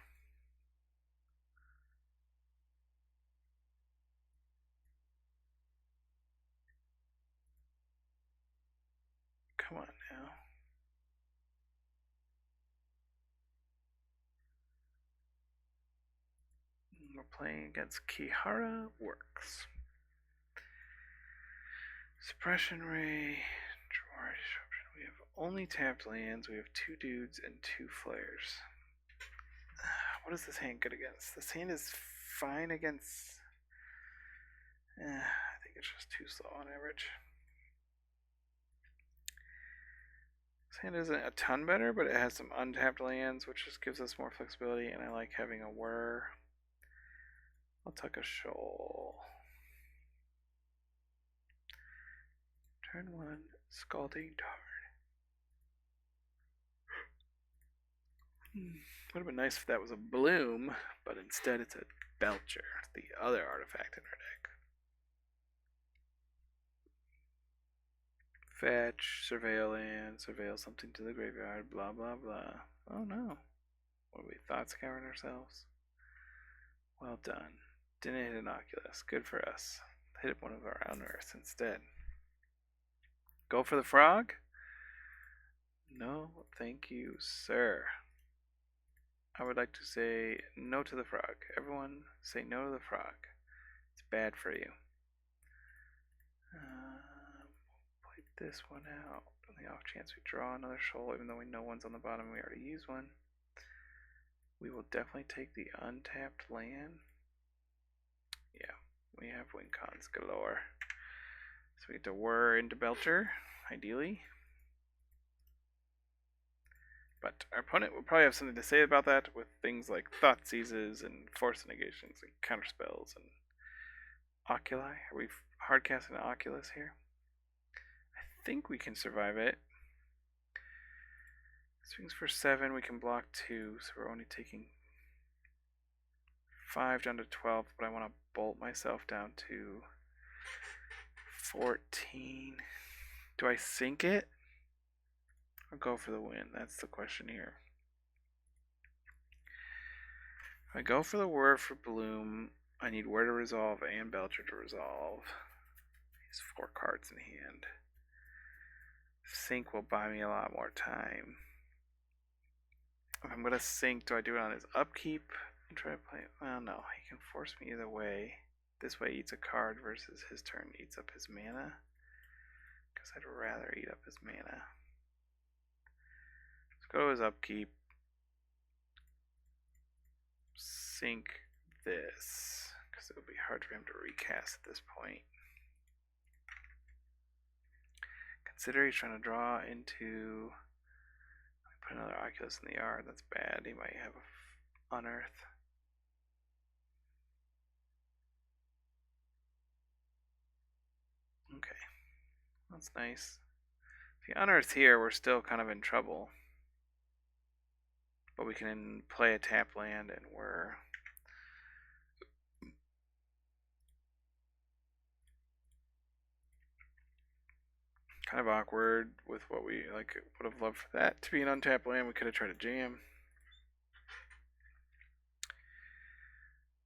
Come on now. We're playing against Kihara Works. Suppression Ray. Draw Disruption. We have only tapped lands. We have 2 dudes and 2 flares. What is this hand good against? This hand is fine against... I think it's just too slow on average. This hand isn't a ton better, but it has some untapped lands, which just gives us more flexibility, and I like having a Whir. I'll tuck a Shoal. Turn 1, Scalding Tarn. Would have been nice if that was a Bloom, but instead it's a Belcher, the other artifact in our deck. Fetch, surveil land, surveil something to the graveyard, blah blah blah. Oh no. What are we, thought scouring ourselves? Well done. Didn't hit an Oculus. Good for us. Hit one of our unearths instead. Go for the frog? No, thank you, sir. I would like to say no to the frog. Everyone say no to the frog. It's bad for you. Play this one out. On the off chance we draw another shoal, even though we know one's on the bottom, we already used one. We will definitely take the untapped land. Yeah, we have win cons galore. So we get to Whir into Belcher, ideally. But our opponent will probably have something to say about that with things like Thought Seizes and Force Negations and Counterspells and Oculi. Are we hardcasting an Oculus here? I think we can survive it. Swings for 7, we can block 2, so we're only taking 5 down to 12, but I want to bolt myself down to 14. Do I sink it? Or go for the win? That's the question here. If I go for the Whir for Bloom, I need Whir to resolve and Belcher to resolve. These 4 cards in hand. Sink will buy me a lot more time. If I'm gonna sink, do I do it on his upkeep and try to play? Well, no, he can force me either way. This way eats a card versus his turn eats up his mana. Because I'd rather eat up his mana. Let's go to his upkeep. Sink this. Because it would be hard for him to recast at this point. Consider he's trying to draw into... Put another Oculus in the yard. That's bad. He might have a unearth. Okay. That's nice. If he unearths here, we're still kind of in trouble. But we can play a tap land and we're... kind of awkward with what we like. Would have loved for that to be an untapped land. We could have tried to jam.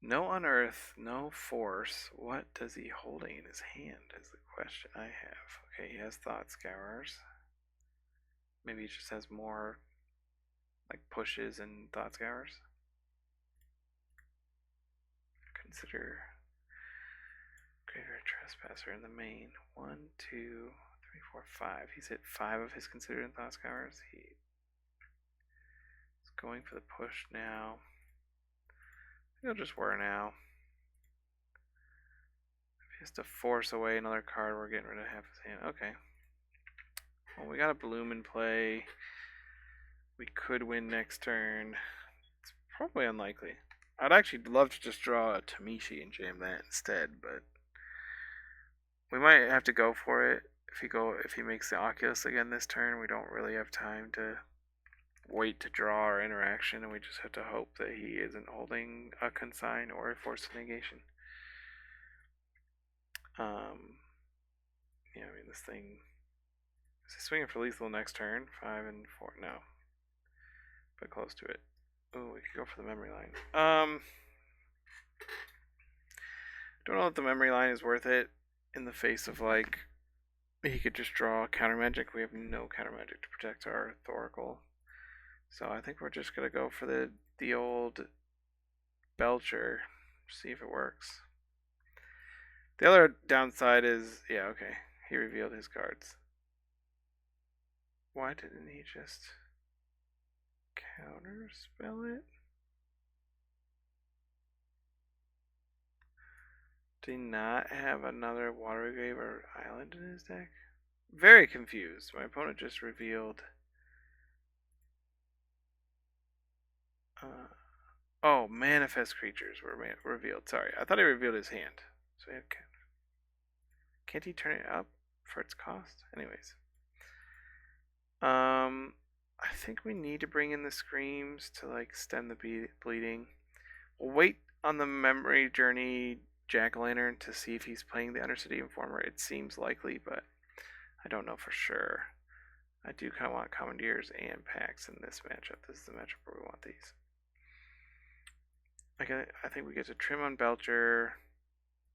No unearth, no force. What does he holding in his hand is the question I have. Okay, he has thought scours. Maybe he just has more like pushes and thought scours. Consider graveyard trespasser in the main. 1, 2, 3, 4, 5. He's hit 5 of his considered and thought scours. He's going for the push now. He'll just wear now. If he has to force away another card, we're getting rid of half his hand. Okay. Well, we got a bloom in play. We could win next turn. It's probably unlikely. I'd actually love to just draw a Tamishi and jam that instead, but we might have to go for it. If he makes the Oculus again this turn, we don't really have time to wait to draw our interaction, and we just have to hope that he isn't holding a consign or a forced negation. Yeah, I mean, this thing is he swinging for lethal next turn? 5 and 4, no, but close to it. Oh, we could go for the memory line. Don't know if the memory line is worth it in the face of like he could just draw counter magic. We have no counter magic to protect our Thoracle. So I think we're just gonna go for the old Belcher, see if it works. The other downside is, yeah, okay, he revealed his cards. Why didn't he just counter spell it? Did he not have another Watery Grave or Island in his deck? Very confused. My opponent just revealed. Oh, manifest creatures were revealed. Sorry, I thought he revealed his hand. So he had, can't he turn it up for its cost? Anyways, I think we need to bring in the screams to like stem the bleeding. We'll wait on the memory journey jack-o'-lantern to see if he's playing the Undercity Informer. It seems likely, but I don't know for sure. I do kind of want Commandeers and Packs in this matchup. This is the matchup where we want these. I think we get to trim on Belcher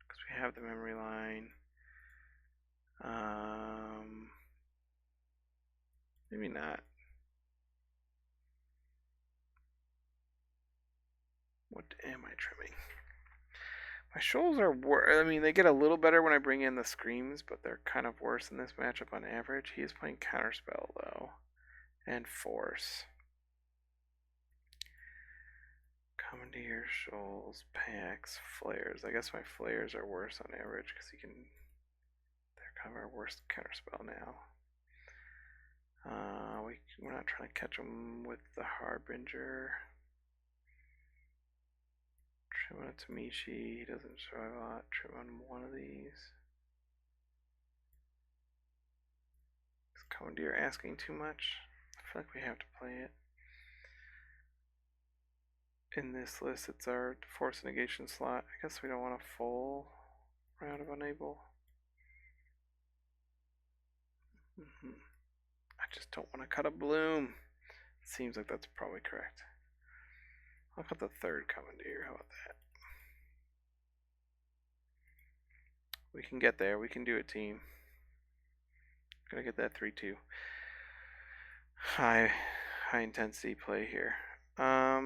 because we have the memory line. Maybe not. What am I trimming? My shoals are worse. I mean, they get a little better when I bring in the screams, but they're kind of worse in this matchup on average. He is playing Counterspell, though, and Force. Commandeer, shoals, packs, flares. I guess my flares are worse on average because he can. They're kind of our worst Counterspell now. We're not trying to catch him with the Harbinger. Trim on a Tamishi, he doesn't survive a lot. Trim on one of these. Is Commandeer asking too much? I feel like we have to play it. In this list, it's our force negation slot. I guess we don't want a full round of Unable. I just don't want to cut a bloom. It seems like that's probably correct. I'll cut the third Commandeer. How about that? We can get there. We can do it, team. Gotta get that 3-2. High intensity play here. I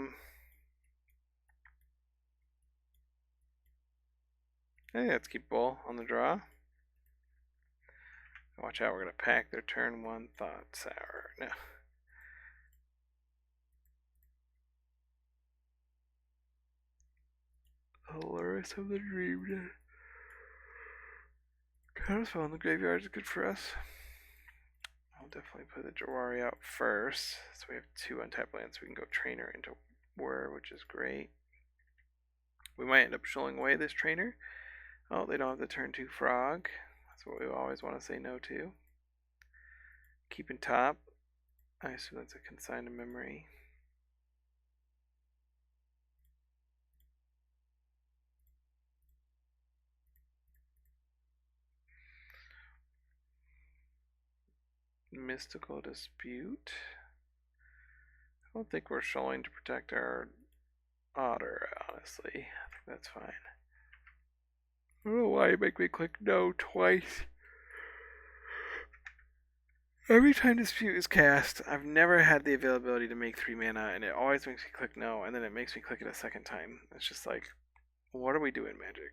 think that's keepable on the draw. Watch out, we're gonna pack their turn 1 Thought Sour. No. Hilarious of the Dream. Counterspell in the graveyard is good for us. I'll definitely put the Jawari out first. So we have 2 untapped lands. So we can go Trainer into Whir, which is great. We might end up showing away this Trainer. Oh, they don't have the turn 2 Frog. That's what we always want to say no to. Keeping top. I assume that's a consigned to memory. Mystical Dispute. I don't think we're showing to protect our Otter, honestly. I think that's fine. I don't know why you make me click no twice. Every time Dispute is cast, I've never had the availability to make 3 mana, and it always makes me click no, and then it makes me click it a second time. It's just like, what are we doing, Magic?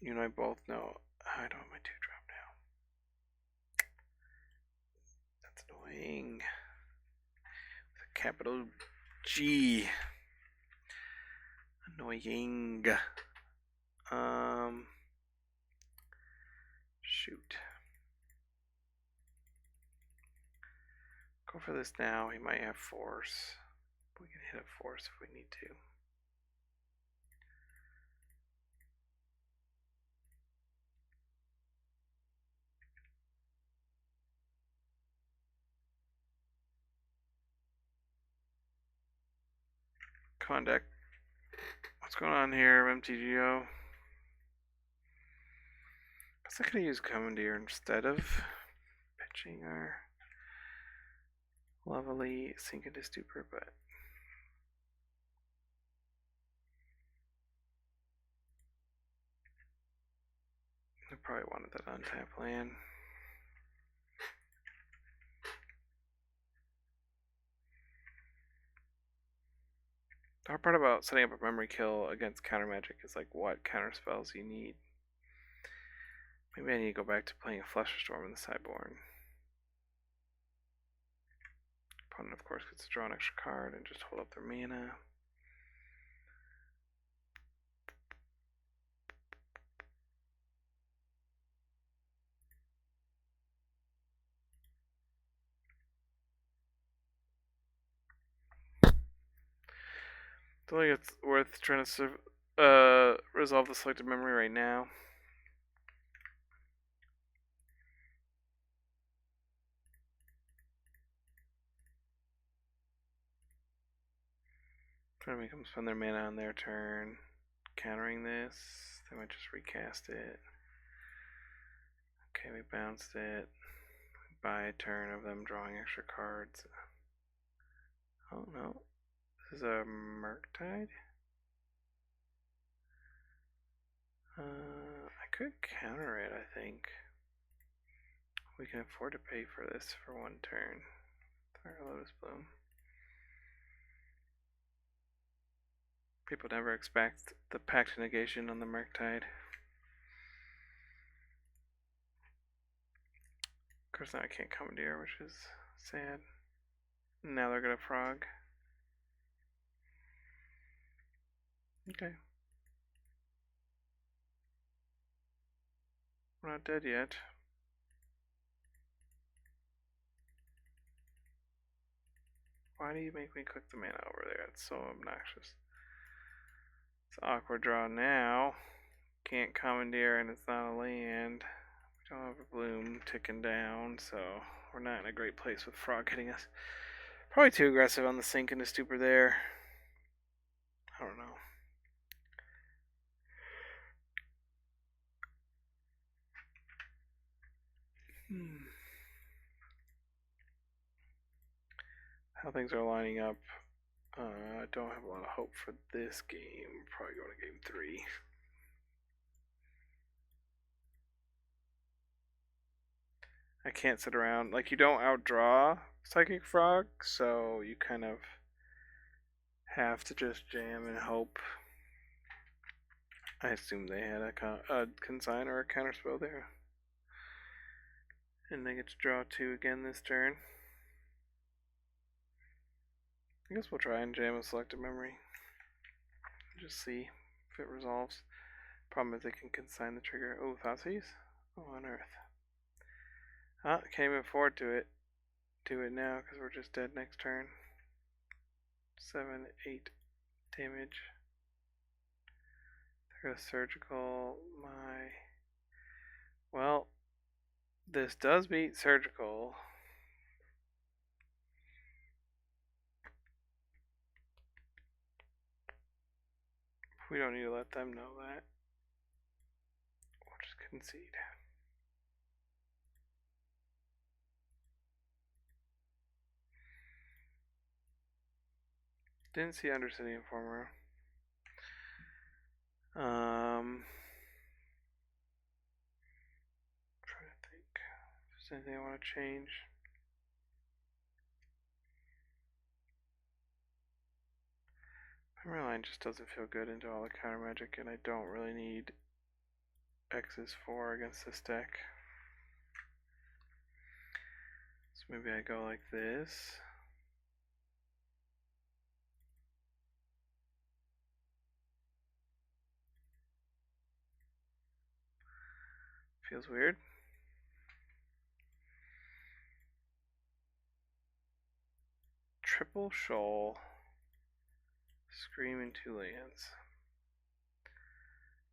You and I both know I don't have my 2-drop now. That's annoying. With a capital G. Annoying. Shoot. Go for this now. He might have force. We can hit a force if we need to. Come on, deck. What's going on here, MTGO? I was going to use Commandeer instead of pitching our lovely Sink into Stupor, but I probably wanted that untap land. The hard part about setting up a memory kill against counter magic is like what counter spells you need. Maybe I need to go back to playing a Fluster Storm in the sideboard. Opponent, of course, gets to draw an extra card and just hold up their mana. Don't think it's worth trying to resolve the selected memory right now. Trying to make them spend their mana on their turn. Countering this, they might just recast it. Okay, we bounced it. Buy a turn of them drawing extra cards. Oh no, this is a Murktide. I could counter it, I think. We can afford to pay for this for one turn. Fire Lotus Bloom. People never expect the Pact Negation on the Murktide. Of course now I can't Commandeer, which is sad. Now they're gonna Frog. Okay. We're not dead yet. Why do you make me click the mana over there? It's so obnoxious. It's awkward draw now. Can't Commandeer and it's not a land. We don't have a bloom ticking down, so we're not in a great place with Frog hitting us. Probably too aggressive on the Sink into Stupor there. I don't know. How things are lining up, I don't have a lot of hope for this game. Probably going to game 3. I can't sit around. Like, you don't outdraw Psychic Frog, so you kind of have to just jam and hope. I assume they had a consign or a counterspell there. And they get to draw 2 again this turn. I guess we'll try and jam a selective memory. Just see if it resolves. Problem is they can consign the trigger. Oh, Thoughtseize? Oh, on Earth. Ah, can't even afford to do it now because we're just dead next turn. 7, 8 damage. They're gonna surgical my. Well, this does beat surgical. We don't need to let them know that. We'll just concede. Didn't see Undercity Informer. Trying to think if there's anything I want to change. My line just doesn't feel good into all the counter magic, and I don't really need X's 4 against this deck. So maybe I go like this. Feels weird. Triple Shoal. Scream and 2 lands.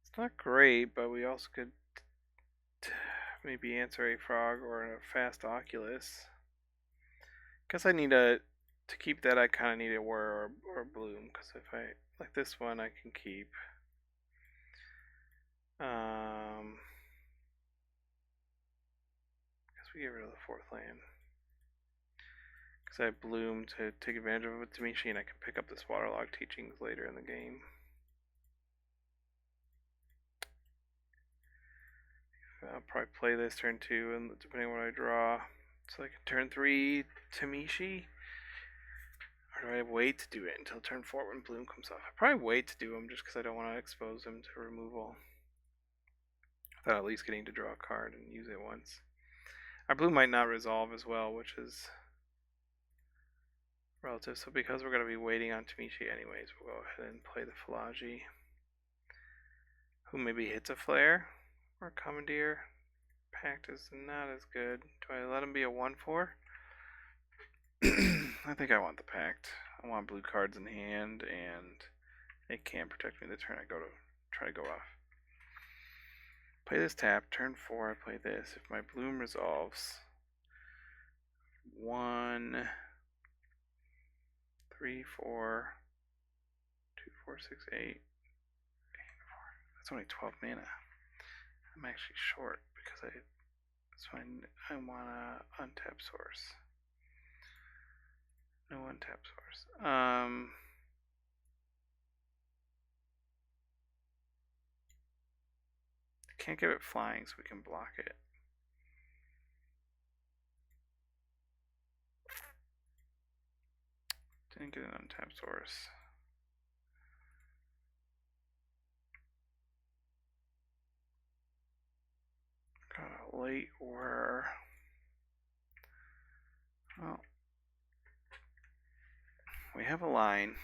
It's not great, but we also could maybe answer a frog or a fast Oculus. Guess I need to keep that. I kind of need a whir or bloom, because if I like this one, I can keep. Guess we get rid of the 4th land, because I have bloom to take advantage of it with Dimishi, and I can pick up this waterlog teachings later in the game. I'll probably play this turn 2, and depending on what I draw, so I can turn 3 Tamishi. Or do I wait to do it until turn 4 when bloom comes off? I probably wait to do him just because I don't want to expose him to removal. Without at least getting to draw a card and use it once. Our blue might not resolve as well, which is relative. So because we're going to be waiting on Tamishi anyways, we'll go ahead and play the Falaji, who maybe hits a flare or Commandeer. Pact is not as good. Do I let him be a 1/4? I think I want the Pact. I want blue cards in hand, and it can protect me the turn I go to try to go off. Play this tap. Turn 4, I play this. If my bloom resolves, 1, 3, 4, 2, 4, 6, 8, 8, 4. That's only 12 mana. I'm actually short because so I want to untap source. No untap source. Can't give it flying, so we can block it. Didn't get an untapped source. Got a late whir. Well, we have a line.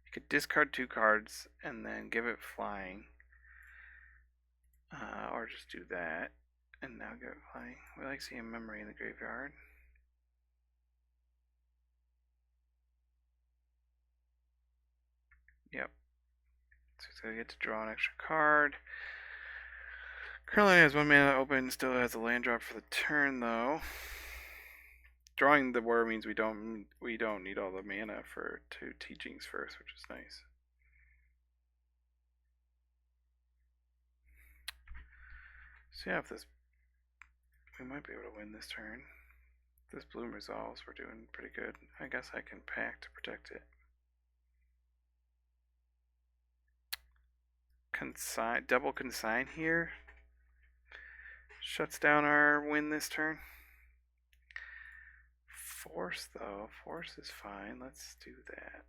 You could discard 2 cards and then give it flying. Or just do that and now give it flying. We like seeing memory in the graveyard. Yep. So I get to draw an extra card. Currently has 1 mana open, still has a land drop for the turn though. Drawing the whir means we don't need all the mana for 2 teachings first, which is nice. So yeah, if this, we might be able to win this turn. If this bloom resolves, we're doing pretty good. I guess I can pack to protect it. Consign, double consign here. Shuts down our win this turn. Force though, force is fine. Let's do that.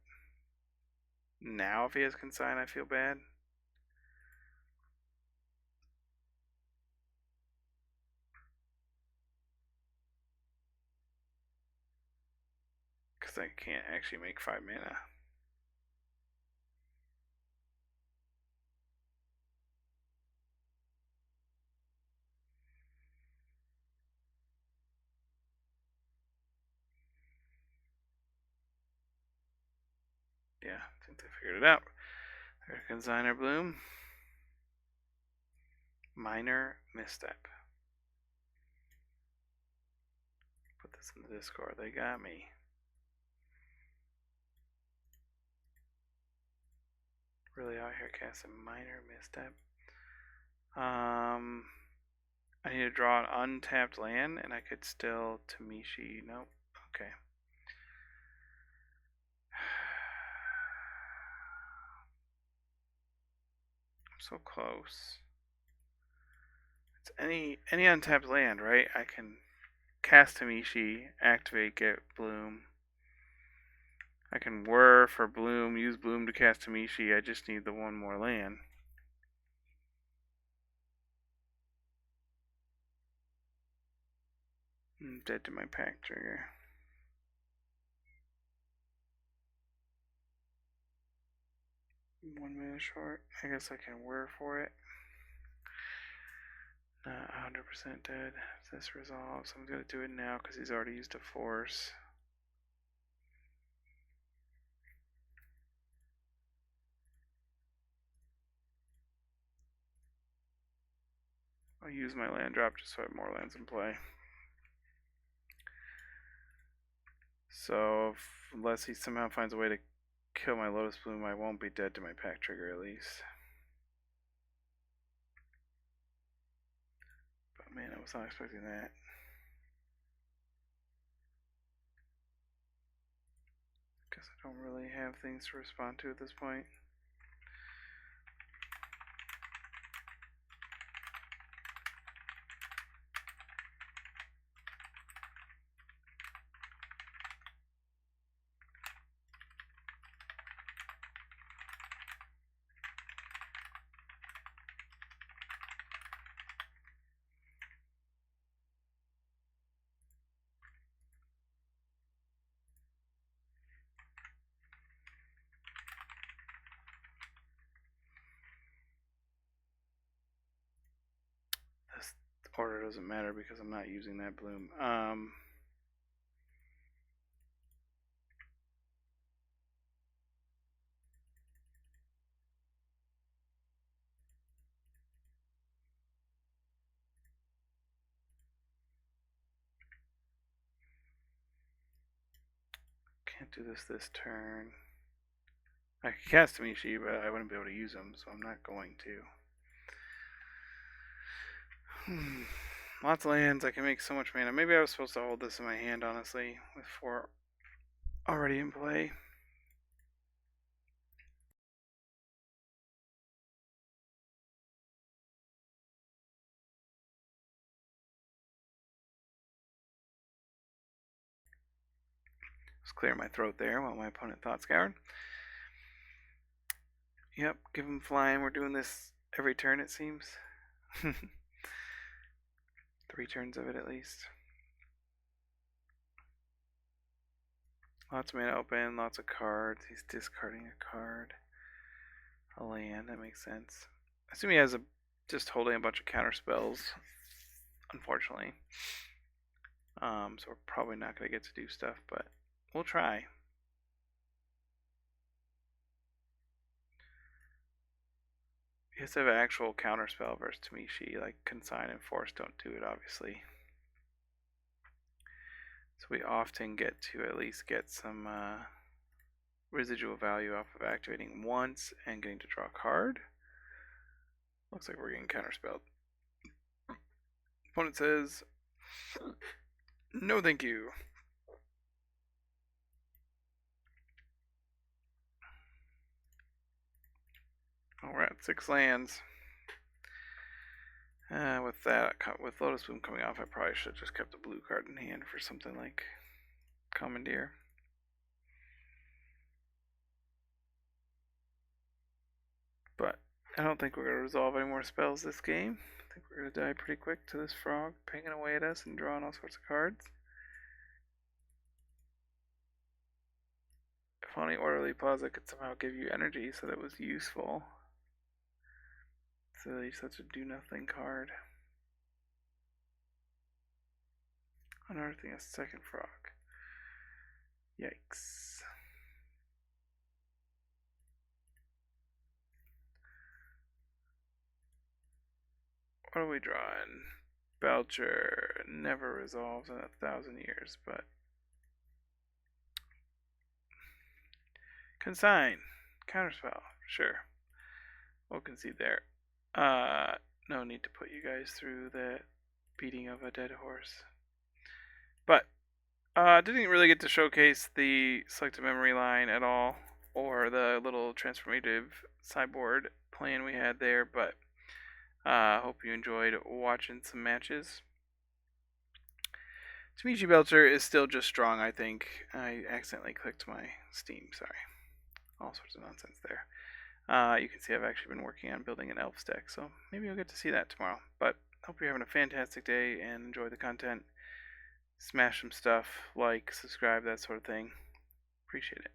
Now if he has consign, I feel bad. Because I can't actually make 5 mana. Yeah, I think they figured it out. There's Consigner Bloom. Minor misstep. Put this in the Discord. They got me. Really out here casting minor misstep. I need to draw an untapped land, and I could still Tamishi. Nope. Okay. So close. It's any untapped land, right? I can cast Tamishi, activate, get Bloom. I can whir for Bloom, use Bloom to cast Tamishi. I just need the one more land. I'm dead to my pack trigger. One minute short. I guess I can whir for it. Not 100% dead. If this resolves, I'm going to do it now because he's already used a force. I'll use my land drop just so I have more lands in play. So, unless he somehow finds a way to kill my Lotus Bloom, I won't be dead to my pack trigger at least. But man, I was not expecting that. Guess I don't really have things to respond to at this point. This order doesn't matter because I'm not using that Bloom. Can't do this turn. I could cast Tamishi, but I wouldn't be able to use them, so I'm not going to. Lots of lands. I can make so much mana. Maybe I was supposed to hold this in my hand, honestly, with 4 already in play. Just clear my throat there while my opponent thought scoured. Yep, give him flying. We're doing this every turn, it seems. 3 turns of it at least. Lots of mana open, lots of cards. He's discarding a card. A land, that makes sense. I assume he has just holding a bunch of counter spells, unfortunately. So we're probably not going to get to do stuff, but we'll try. He has to have an actual counter spell versus Tamishi, like Consign and Force don't do it, obviously. So we often get to at least get some residual value off of activating once and getting to draw a card. Looks like we're getting counterspelled. Opponent says, no thank you. Oh, we're at 6 lands. With that, with Lotus Bloom coming off, I probably should have just kept a blue card in hand for something like Commandeer. But I don't think we're going to resolve any more spells this game. I think we're going to die pretty quick to this frog pinging away at us and drawing all sorts of cards. If only Orderly Plaza could somehow give you energy so that was useful. So he's such a do-nothing card. Unearthing a second frog. Yikes. What are we drawing? Belcher never resolves in 1,000 years, but Consign, counterspell, sure. We'll concede there. No need to put you guys through that beating of a dead horse. But didn't really get to showcase the selective memory line at all. or the little transformative sideboard plan we had there, but hope you enjoyed watching some matches. Tamichi Belcher is still just strong, I think. I accidentally clicked my Steam, sorry. All sorts of nonsense there. You can see I've actually been working on building an Elves deck, so maybe you'll get to see that tomorrow. But hope you're having a fantastic day and enjoy the content. Smash some stuff, like, subscribe, that sort of thing. Appreciate it.